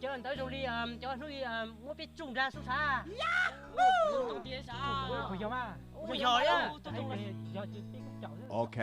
cho anh tới rồi đi cho anh nuôi mua biết trùng ra số xa biết sao Ủa gió mà ui giỏi á Ok.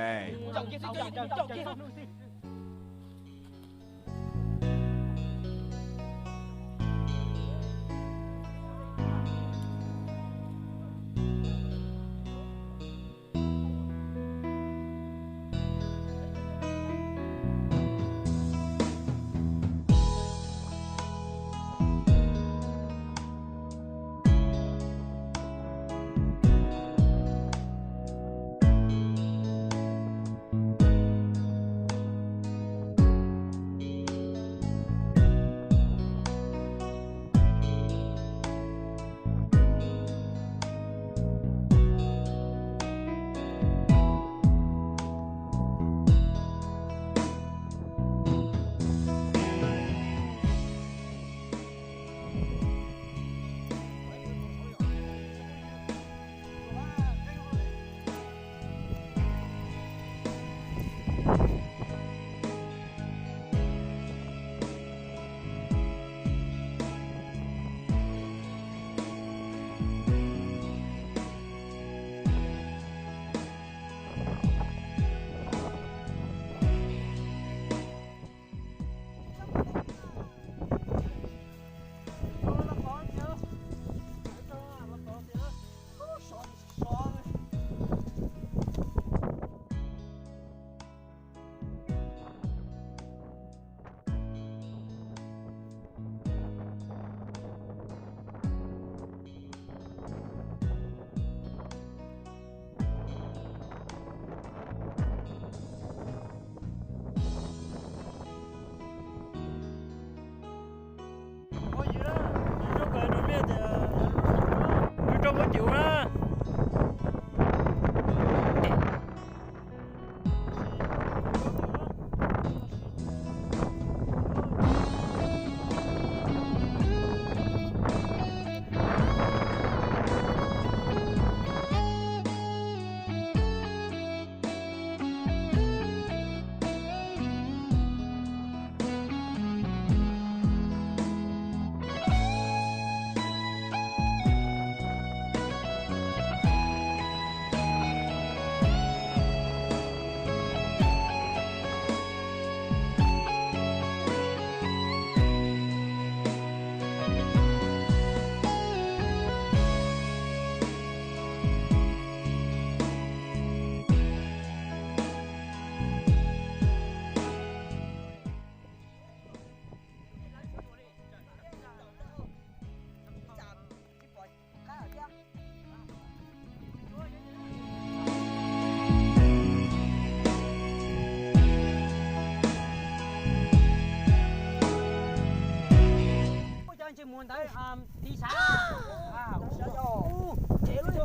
chỉ muốn tới đi xa chế luôn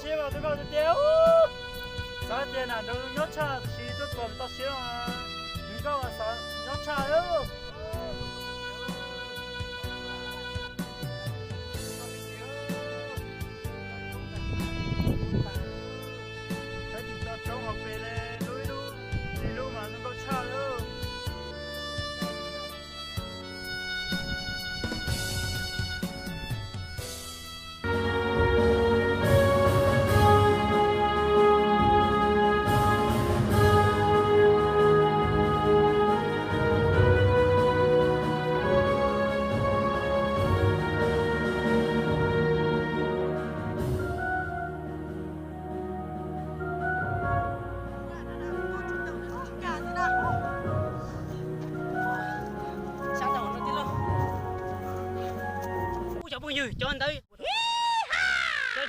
xíu mà tôi còn tiêu. Sao tiền là đâu nhốt cha thì tôi còn tao xíu mà. Nhưng có mà sao nhốt cha đâu. Thế thì cho cháu học về đây lui mà nó có cha đâu. Cho anh tới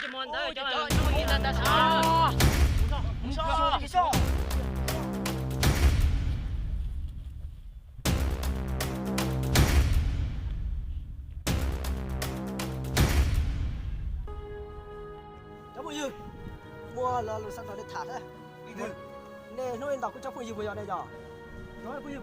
cho mòn tới cho anh ta sao cháu bao nhiêu mua là sang đó để thả đấy nè nuôi tao cũng cháu bao nhiêu bây giờ đây rồi nói bao nhiêu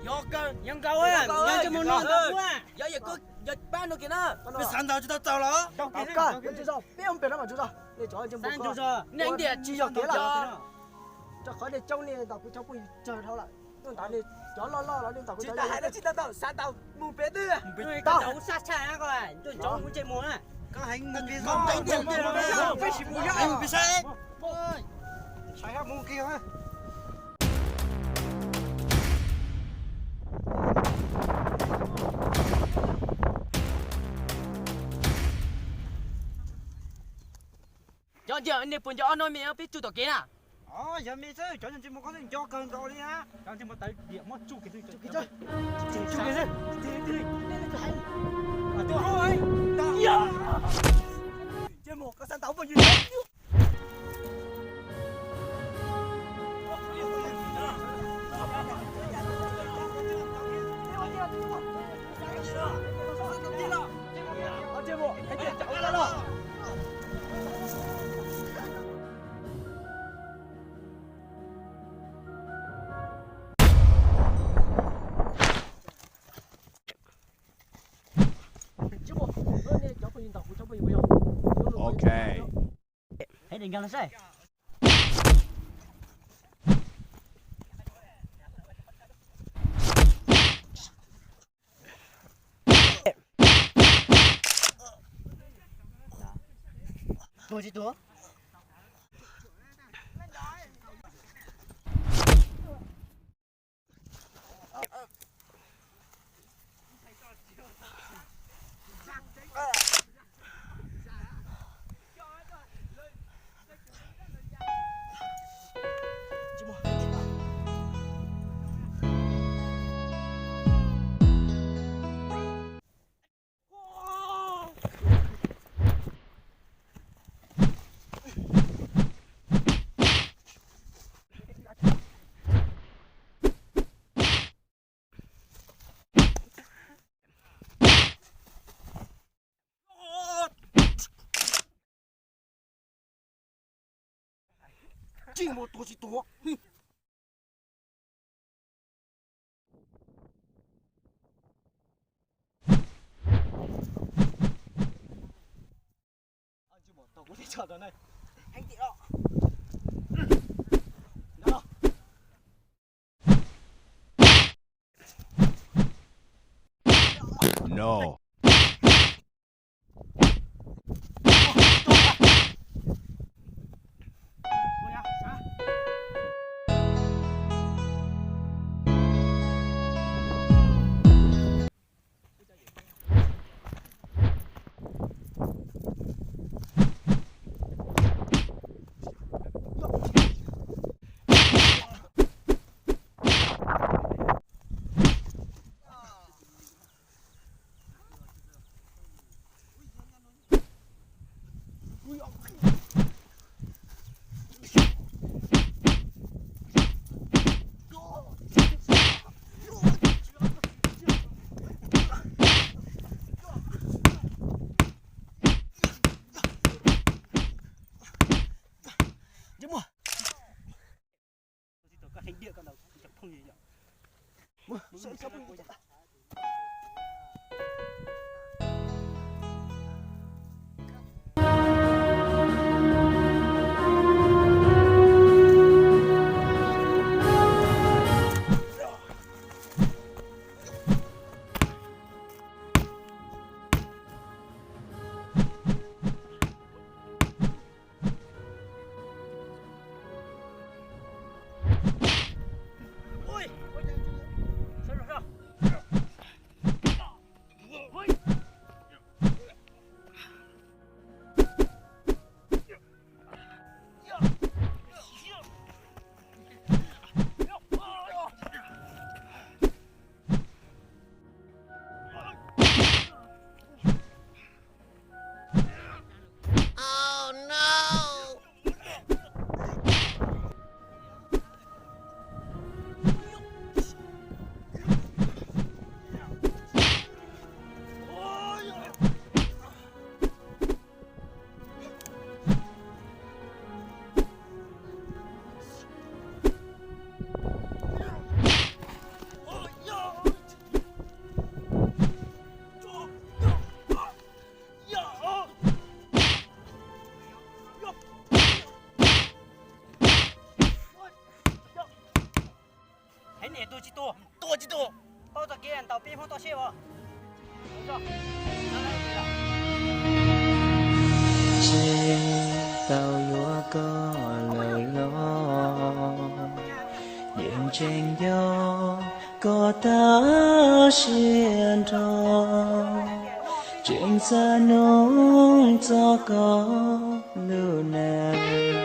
Yo cơ, nhân câu á, nhân cho món ngon tao quá. Giờ cứ giờ bán được kìa nó. Cái sản thảo cho tao đó. Tao cả, cái chú sao, biết không biết lắm mà chú sao. Để cho anh chấm bột. Chú sao, nên đi chỉ cho kế là. Cho khỏi để trong này tao cũng cháu bao chờ thôi lại. Nhưng tao này chó lo nên tao cũng cháu. chỉ tao sản thảo mù bé đưa. Tao sát cha coi, tôi cháu muốn chơi món à. Có hành ngân cái không đánh tiền đâu. Phải chỉ mù ya. Anh bị sai. Sai ha mù kia ha. cho giờ anh pun cho nói mẹ biết chú tao kia à Giờ mình sẽ cho nên chỉ một con cho cần rồi đi ha. Đang chỉ một tay điểm một chút cái gì chơi. Chú cái gì? Đi. À tôi hỏi. Chơi một cái sản tàu bao nhiêu? Chơi một, anh chơi cháu ra rồi. Okay. hãy định gần lên Tôi chỉ túa. Chỉ một tôi chỉ túa. Anh chỉ một tao có thể chờ đó này. Anh tị đó. Đó. No. Sẽ cho bùi giờ. nè tôi chỉ to tao ta kia tao pin không tao xe vào không cho tao vua có lời lo điện trên gió có ta xuyên trò chuyện xa nông cho có lưu nàng